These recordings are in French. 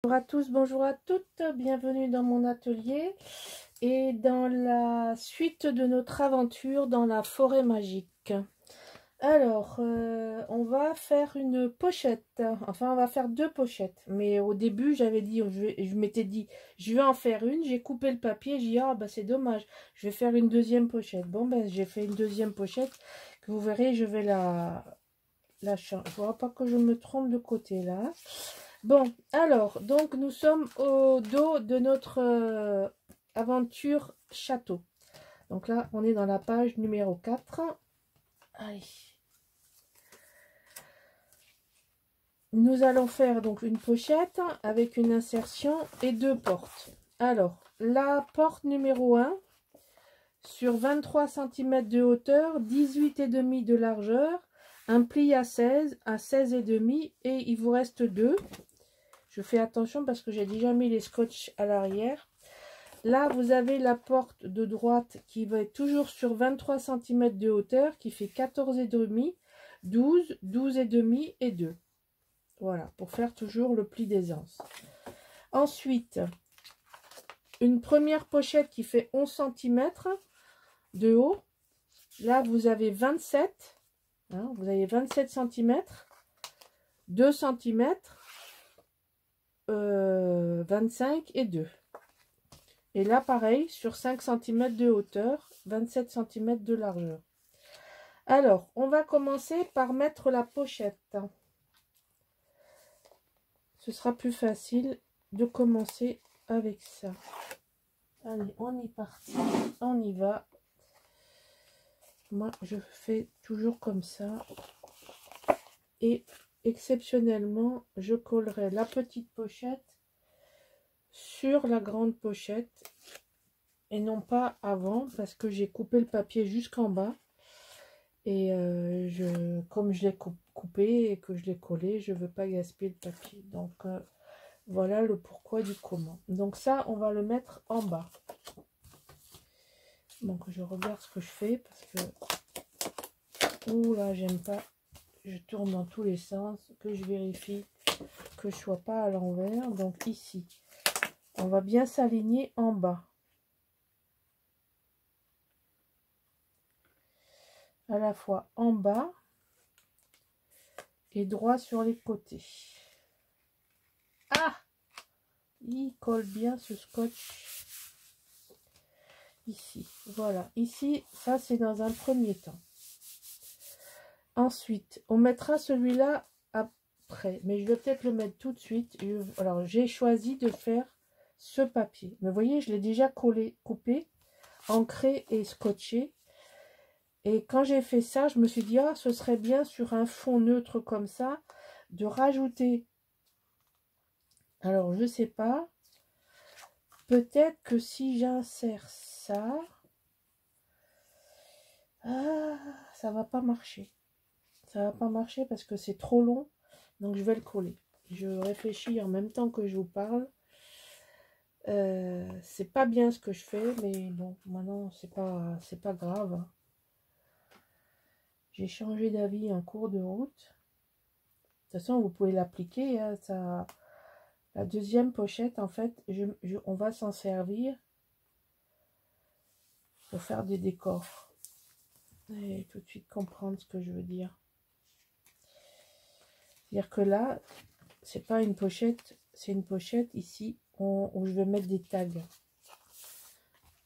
Bonjour à tous, bonjour à toutes, bienvenue dans mon atelier et dans la suite de notre aventure dans la forêt magique. Alors, on va faire une pochette, enfin on va faire deux pochettes, mais au début j'avais dit, je m'étais dit, je vais en faire une, j'ai coupé le papier, j'ai dit, ah bah c'est dommage, je vais faire une deuxième pochette. Bon ben j'ai fait une deuxième pochette, que vous verrez, je vais la changer, je vois pas que je me trompe de côté là. Bon, alors, donc nous sommes au dos de notre aventure château. Donc là, on est dans la page numéro 4. Allez. Nous allons faire donc une pochette avec une insertion et deux portes. Alors, la porte numéro 1, sur 23 cm de hauteur, 18,5 de largeur, un pli à 16,5 et il vous reste deux. Je fais attention parce que j'ai déjà mis les scotch à l'arrière. Là, vous avez la porte de droite qui va être toujours sur 23 cm de hauteur, qui fait 14,5, 12, 12,5 et 2. Voilà, pour faire toujours le pli d'aisance. Ensuite, une première pochette qui fait 11 cm de haut. Là, vous avez 27. Hein, vous avez 27 cm, 2 cm, 25 et 2. Et là, pareil, sur 5 cm de hauteur, 27 cm de largeur. Alors, on va commencer par mettre la pochette. Ce sera plus facile de commencer avec ça. Allez, on est parti, on y va. Moi, je fais toujours comme ça. Et exceptionnellement, je collerai la petite pochette sur la grande pochette. Et non pas avant, parce que j'ai coupé le papier jusqu'en bas. Et comme je l'ai coupé et que je l'ai collé, je ne veux pas gaspiller le papier. Donc, voilà le pourquoi du comment. Donc ça, on va le mettre en bas. Donc, je regarde ce que je fais parce que... Ouh là, j'aime pas. Je tourne dans tous les sens, que je vérifie que je ne sois pas à l'envers. Donc ici, on va bien s'aligner en bas. À la fois en bas et droit sur les côtés. Ah! Il colle bien ce scotch. Ici, voilà. Ici, ça c'est dans un premier temps. Ensuite, on mettra celui-là après. Mais je vais peut-être le mettre tout de suite. Alors, j'ai choisi de faire ce papier. Mais vous voyez, je l'ai déjà collé, coupé, ancré et scotché. Et quand j'ai fait ça, je me suis dit, ah, ce serait bien sur un fond neutre comme ça, de rajouter. Alors, je sais pas. Peut-être que si j'insère ça, ça va pas marcher. Ça va pas marcher parce que c'est trop long. Donc, je vais le coller. Je réfléchis en même temps que je vous parle. C'est pas bien ce que je fais, mais bon, maintenant, c'est pas grave. Hein. J'ai changé d'avis en cours de route. De toute façon, vous pouvez l'appliquer. Hein, ça... La deuxième pochette, en fait, on va s'en servir pour faire des décors. Et tout de suite comprendre ce que je veux dire. C'est-à-dire que là, c'est pas une pochette, c'est une pochette ici où je vais mettre des tags.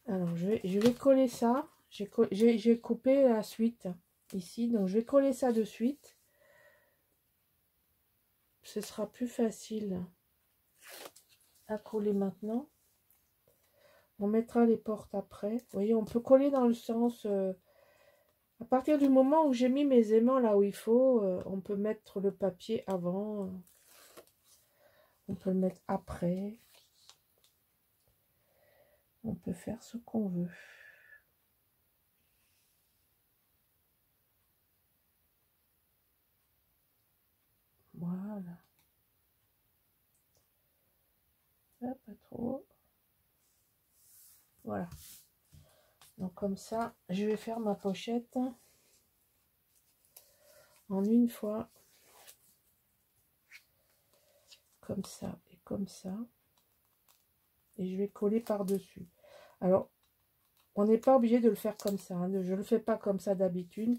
Alors, je vais coller ça. J'ai coupé la suite ici, donc je vais coller ça de suite. Ce sera plus facile à coller maintenant. On mettra les portes après. Vous voyez, on peut coller dans le sens... à partir du moment où j'ai mis mes aimants là où il faut, on peut mettre le papier avant. On peut le mettre après. On peut faire ce qu'on veut. Voilà. Là, pas trop. Voilà. Donc comme ça, je vais faire ma pochette en une fois. Comme comme ça. Et je vais coller par-dessus. Alors, on n'est pas obligé de le faire comme ça. Hein. Je ne le fais pas comme ça d'habitude.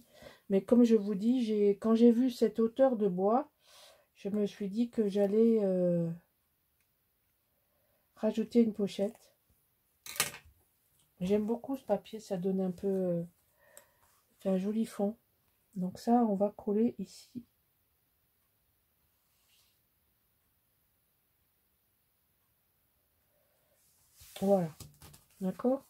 Mais comme je vous dis, quand j'ai vu cette hauteur de bois, je me suis dit que j'allais rajouter une pochette. J'aime beaucoup ce papier, ça donne un peu... fait un joli fond. Donc ça, on va coller ici. Voilà. D'accord?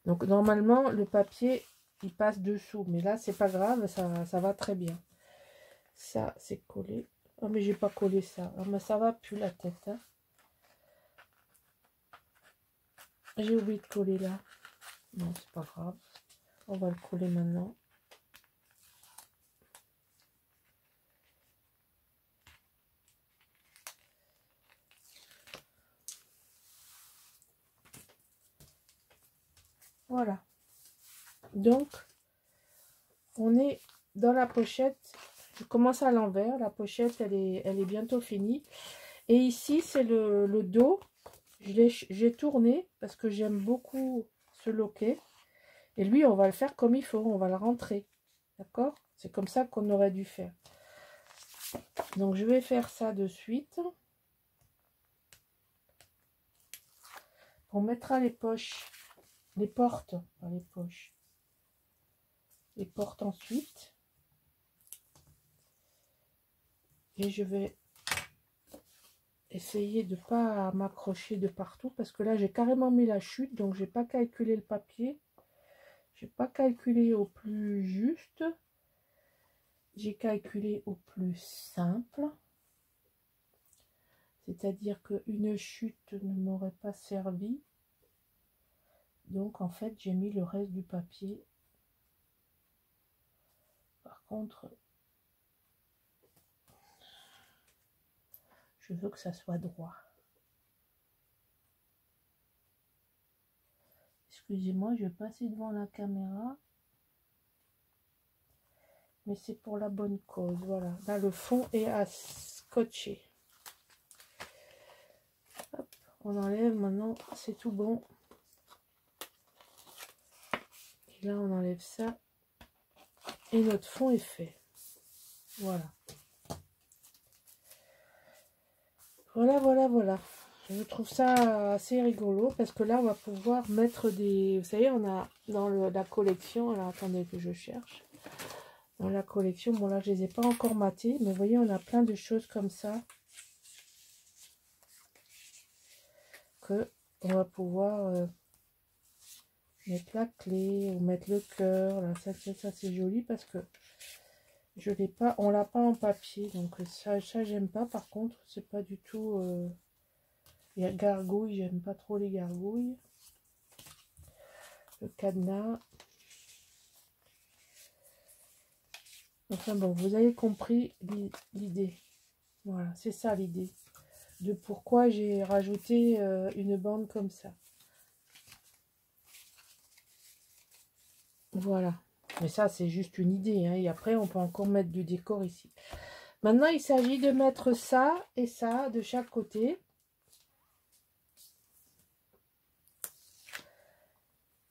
Donc normalement, le papier, il passe dessous. Mais là, c'est pas grave, ça va très bien. Ça, c'est collé. Oh, mais j'ai pas collé ça. Oh, mais ça va plus la tête. Hein. J'ai oublié de coller là. Non, c'est pas grave. On va le coller maintenant. Voilà. Donc, on est dans la pochette. Je commence à l'envers. La pochette, elle est bientôt finie. Et ici, c'est le dos. J'ai tourné parce que j'aime beaucoup ce loquet. Et lui, on va le faire comme il faut. On va le rentrer. D'accord? C'est comme ça qu'on aurait dû faire. Donc, je vais faire ça de suite. On mettra les poches, les portes, pas les poches. Les portes ensuite. Et je vais essayer de ne pas m'accrocher de partout parce que là j'ai carrément mis la chute, donc j'ai pas calculé le papier. J'ai pas calculé au plus juste. J'ai calculé au plus simple. C'est-à-dire qu'une chute ne m'aurait pas servi. Donc en fait j'ai mis le reste du papier. Par contre, je veux que ça soit droit. Excusez-moi, je vais passer devant la caméra. Mais c'est pour la bonne cause. Voilà. Là, le fond est à scotcher. Hop, on enlève maintenant. C'est tout bon. Et là, on enlève ça. Et notre fond est fait. Voilà. Voilà, voilà, voilà. Je trouve ça assez rigolo parce que là, on va pouvoir mettre des... Vous savez, on a dans la collection... Alors, attendez que je cherche. Dans la collection, bon là, je les ai pas encore matées. Mais vous voyez, on a plein de choses comme ça. Que on va pouvoir... mettre la clé ou mettre le cœur. Là, ça c'est joli parce que je l'ai pas, on l'a pas en papier, donc ça j'aime pas. Par contre, c'est pas du tout. Il y a gargouille, j'aime pas trop les gargouilles. Le cadenas. Enfin bon, vous avez compris l'idée. Voilà, c'est ça l'idée de pourquoi j'ai rajouté une bande comme ça. Voilà. Mais ça, c'est juste une idée. Hein, et après, on peut encore mettre du décor ici. Maintenant, il s'agit de mettre ça et ça de chaque côté.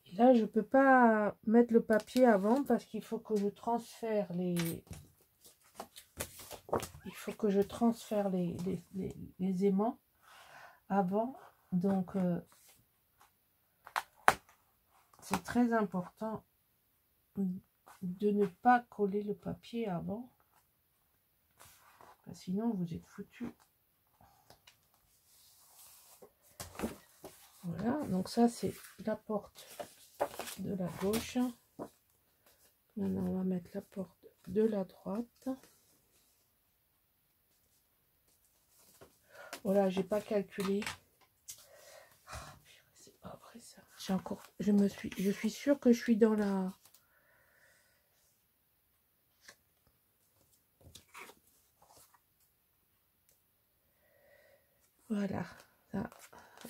Et là, je ne peux pas mettre le papier avant parce qu'il faut que je transfère les... Il faut que je transfère les aimants avant. Donc, c'est très important de ne pas coller le papier avant. Sinon, vous êtes foutu. Voilà, donc ça, c'est la porte de la gauche. Maintenant, on va mettre la porte de la droite. Voilà, j'ai pas calculé. Ah, c'est pas vrai ça. J'ai encore, je suis sûre que je suis dans la... Voilà,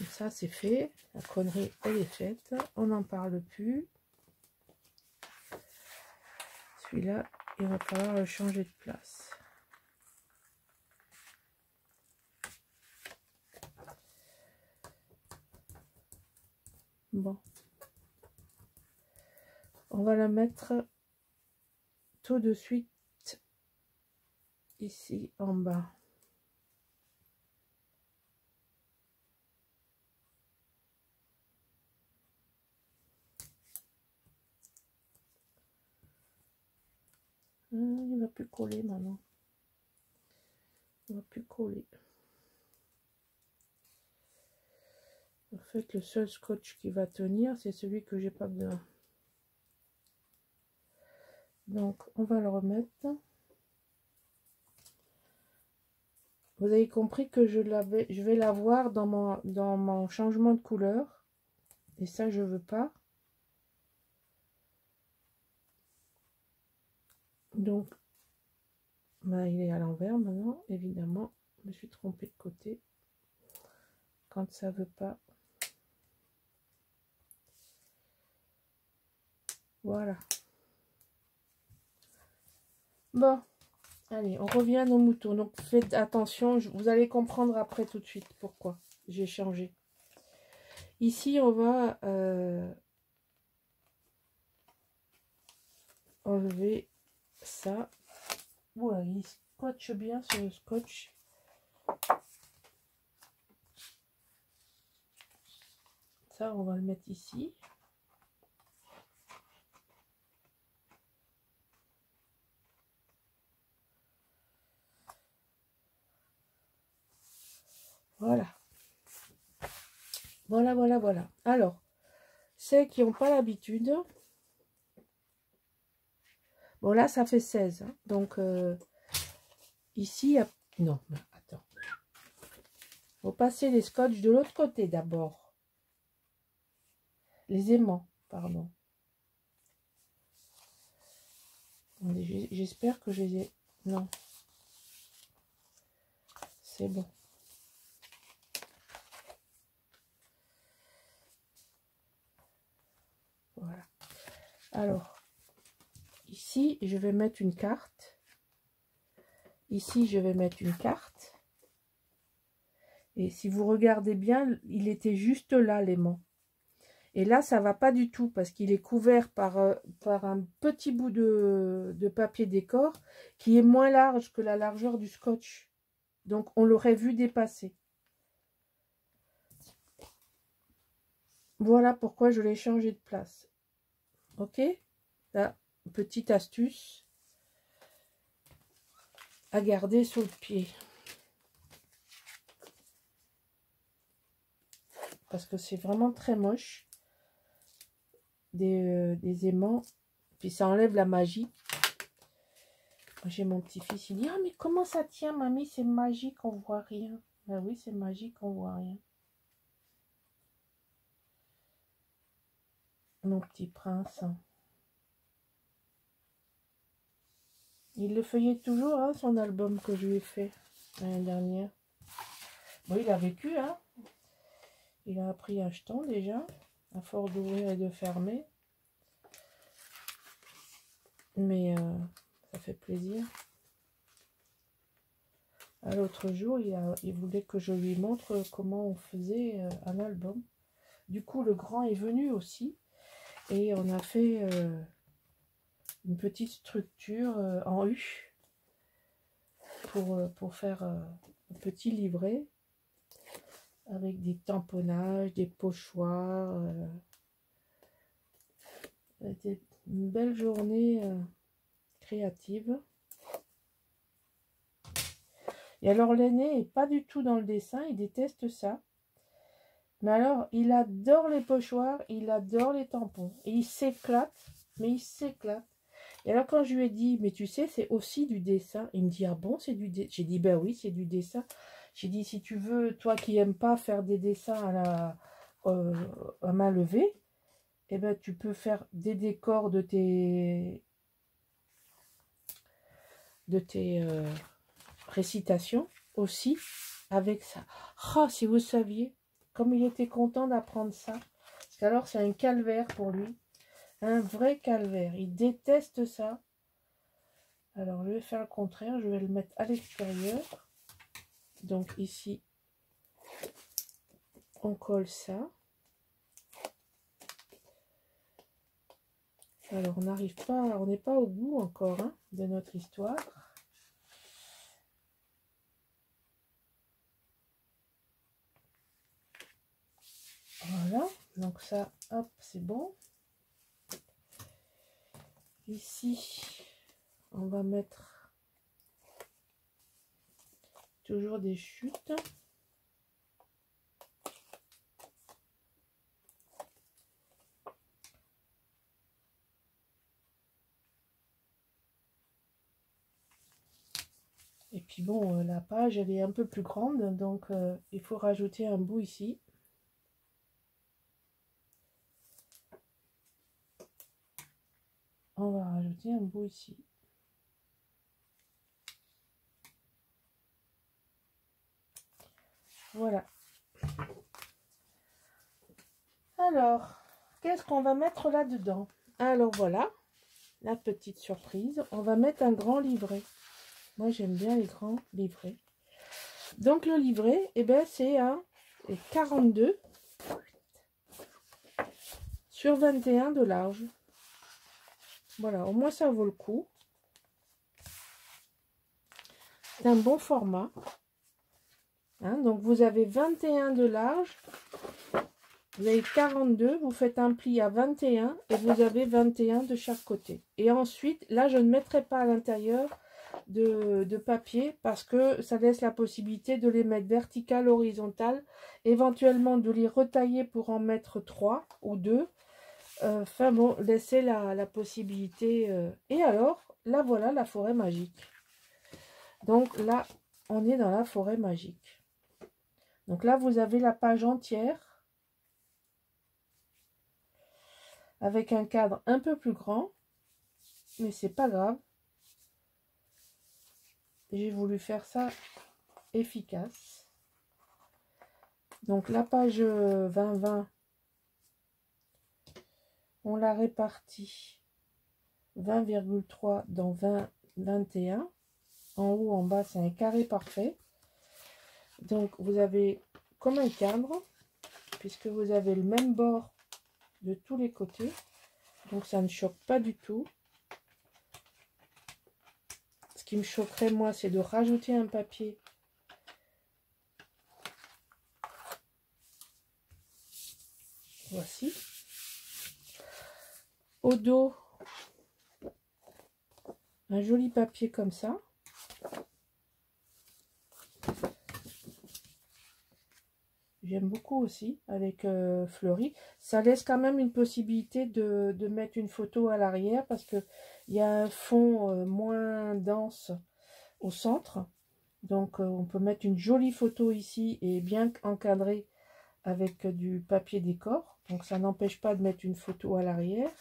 ça c'est fait. La connerie, elle est faite. On n'en parle plus. Celui-là, il va falloir le changer de place. Bon. On va la mettre tout de suite ici en bas. Il va plus coller maintenant. Il va plus coller. En fait, le seul scotch qui va tenir, c'est celui que j'ai pas besoin. Donc, on va le remettre. Vous avez compris que je vais l'avoir dans mon changement de couleur. Et ça, je veux pas. Donc, bah, il est à l'envers maintenant, évidemment. Je me suis trompée de côté. Quand ça veut pas. Voilà. Bon. Allez, on revient à nos moutons. Donc, faites attention. Vous allez comprendre après tout de suite pourquoi j'ai changé. Ici, on va enlever ça. Voilà, il scotche bien sur le scotch. Ça, on va le mettre ici. Voilà. Voilà. Alors, ceux qui n'ont pas l'habitude, bon là, ça fait 16. Hein, donc, ici, il y a... Non, attends. Il faut passer les scotch de l'autre côté d'abord. Les aimants, pardon. J'espère que je les ai... Non. C'est bon. Voilà. Alors, ici, je vais mettre une carte. Ici, je vais mettre une carte. Et si vous regardez bien, il était juste là, l'aimant. Et là, ça va pas du tout parce qu'il est couvert par un petit bout de papier décor qui est moins large que la largeur du scotch. Donc, on l'aurait vu dépasser. Voilà pourquoi je l'ai changé de place. Ok? Là, petite astuce à garder sous le pied. Parce que c'est vraiment très moche. Des aimants. Puis ça enlève la magie. J'ai mon petit-fils, il dit, ah mais comment ça tient, mamie, c'est magique, on voit rien. Ben oui, c'est magique, on voit rien. Mon petit prince. Il le feuillait toujours, hein, son album que je lui ai fait l'année dernière. Bon, il a vécu, hein. Il a appris un jeton déjà, à force d'ouvrir et de fermer. Mais ça fait plaisir. L'autre jour, il voulait que je lui montre comment on faisait un album. Du coup, le grand est venu aussi. Et on a fait une petite structure en U pour faire un petit livret avec des tamponnages, des pochoirs. C'était une belle journée créative. Et alors l'aîné est pas du tout dans le dessin, il déteste ça. Mais alors il adore les pochoirs, il adore les tampons. Et il s'éclate, mais il s'éclate. Et alors quand je lui ai dit, mais tu sais, c'est aussi du dessin. Il me dit, ah bon, c'est du dessin. J'ai dit, ben oui, c'est du dessin. J'ai dit, si tu veux, toi qui n'aimes pas faire des dessins à main levée, eh ben tu peux faire des décors de tes récitations aussi avec ça. Oh, si vous saviez, comme il était content d'apprendre ça. Parce qu'alors c'est un calvaire pour lui. Un vrai calvaire. Il déteste ça. Alors, je vais faire le contraire. Je vais le mettre à l'extérieur. Donc, ici, on colle ça. Alors, on n'arrive pas, on n'est pas au bout encore hein, de notre histoire. Voilà, donc ça, hop, c'est bon. Ici, on va mettre toujours des chutes. Et puis bon, la page, elle est un peu plus grande, donc il faut rajouter un bout ici. On va rajouter un bout ici. Voilà. Alors, qu'est-ce qu'on va mettre là-dedans? Alors voilà, la petite surprise. On va mettre un grand livret. Moi, j'aime bien les grands livrets. Donc, le livret, eh ben, c'est un 42 sur 21 de large. Voilà, au moins ça vaut le coup. C'est un bon format. Hein, donc, vous avez 21 de large. Vous avez 42, vous faites un pli à 21 et vous avez 21 de chaque côté. Et ensuite, là, je ne mettrai pas à l'intérieur de papier parce que ça laisse la possibilité de les mettre verticales, horizontales, éventuellement de les retailler pour en mettre 3 ou 2. Enfin bon, laissez la possibilité. Et alors, là voilà la forêt magique. Donc là, on est dans la forêt magique. Donc là, vous avez la page entière avec un cadre un peu plus grand, mais c'est pas grave. J'ai voulu faire ça efficace. Donc la page 20-20, on l'a répartie 20,3 dans 20-21. En haut, en bas, c'est un carré parfait. Donc vous avez comme un cadre, puisque vous avez le même bord de tous les côtés. Donc ça ne choque pas du tout. Ce qui me choquerait, moi, c'est de rajouter un papier. Voici. Au dos, un joli papier comme ça. J'aime beaucoup aussi, avec fleuri. Ça laisse quand même une possibilité de mettre une photo à l'arrière, parce qu'il y a un fond moins dense au centre. Donc, on peut mettre une jolie photo ici et bien encadrée avec du papier décor. Donc, ça n'empêche pas de mettre une photo à l'arrière.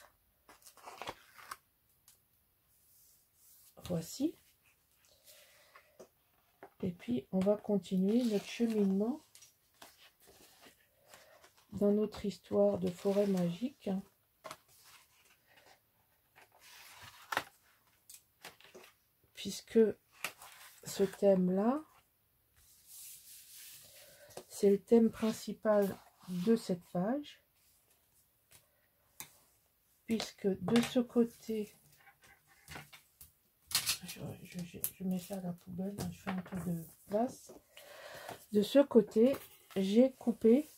Voici. Et puis, on va continuer notre cheminement dans notre histoire de forêt magique. Puisque ce thème-là, c'est le thème principal de cette page. Puisque de ce côté, je mets ça à la poubelle, je fais un peu de place. De ce côté, j'ai coupé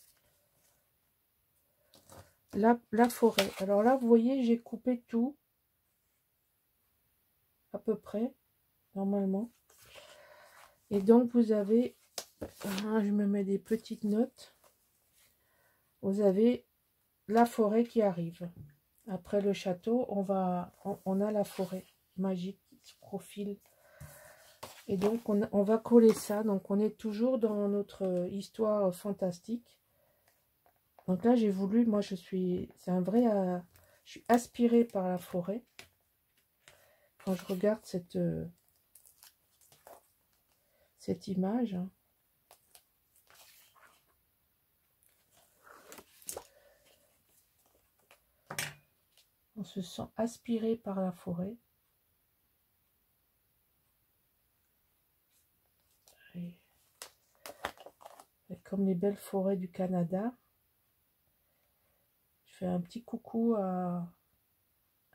la forêt. Alors là, vous voyez, j'ai coupé tout, à peu près, normalement. Et donc, vous avez, je me mets des petites notes. Vous avez la forêt qui arrive. Après le château, on a la forêt magique qui se profile. Et donc, on va coller ça. Donc, on est toujours dans notre histoire fantastique. Donc là, j'ai voulu, moi, c'est un vrai, je suis aspirée par la forêt. Quand je regarde cette image. On se sent aspiré par la forêt. Et comme les belles forêts du Canada. Je fais un petit coucou à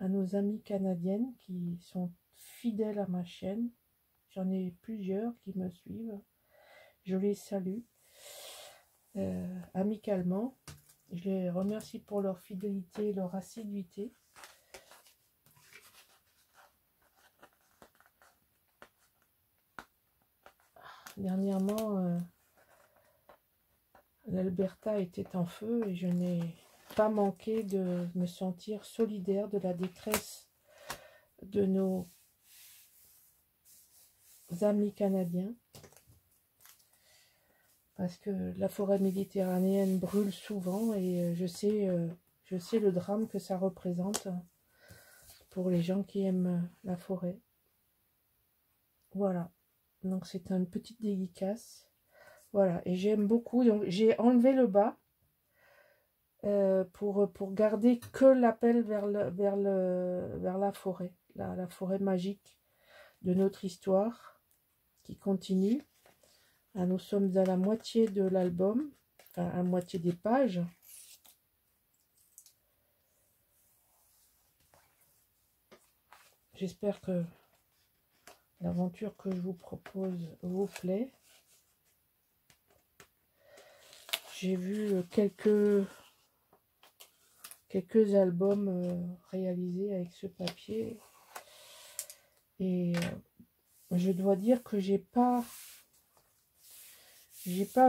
à nos amies canadiennes qui sont fidèles à ma chaîne. J'en ai plusieurs qui me suivent. Je les salue amicalement. Je les remercie pour leur fidélité et leur assiduité. Dernièrement, l'Alberta était en feu et je n'ai pas manqué de me sentir solidaire de la détresse de nos amis canadiens. Parce que la forêt méditerranéenne brûle souvent et je sais le drame que ça représente pour les gens qui aiment la forêt. Voilà, donc c'est une petite dédicace. Voilà, et j'aime beaucoup, donc j'ai enlevé le bas pour garder que l'appel vers la forêt, la forêt magique de notre histoire qui continue. Ah, nous sommes à la moitié de l'album, enfin à la moitié des pages. J'espère que l'aventure que je vous propose vous plaît. J'ai vu quelques albums réalisés avec ce papier. Et je dois dire que j'ai pas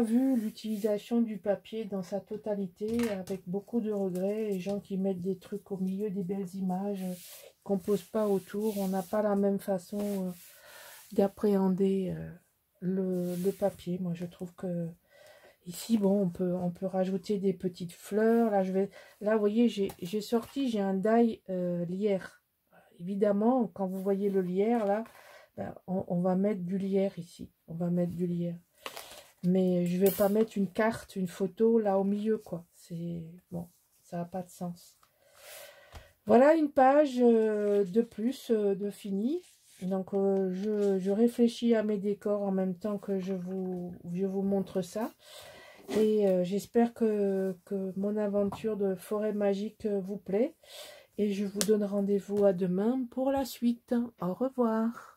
vu l'utilisation du papier dans sa totalité, avec beaucoup de regrets. Les gens qui mettent des trucs au milieu des belles images, composent pas autour. On n'a pas la même façon d'appréhender le papier. Moi, je trouve que ici, bon, on peut rajouter des petites fleurs. Là, vous voyez, j'ai un die lierre. Évidemment, quand vous voyez le lierre, là, ben, on va mettre du lierre ici. On va mettre du lierre. Mais je vais pas mettre une carte, une photo là au milieu, quoi. C'est bon, ça n'a pas de sens. Voilà une page de plus de fini. Donc je réfléchis à mes décors en même temps que je vous montre ça. Et j'espère que mon aventure de forêt magique vous plaît. Et je vous donne rendez-vous à demain pour la suite. Au revoir.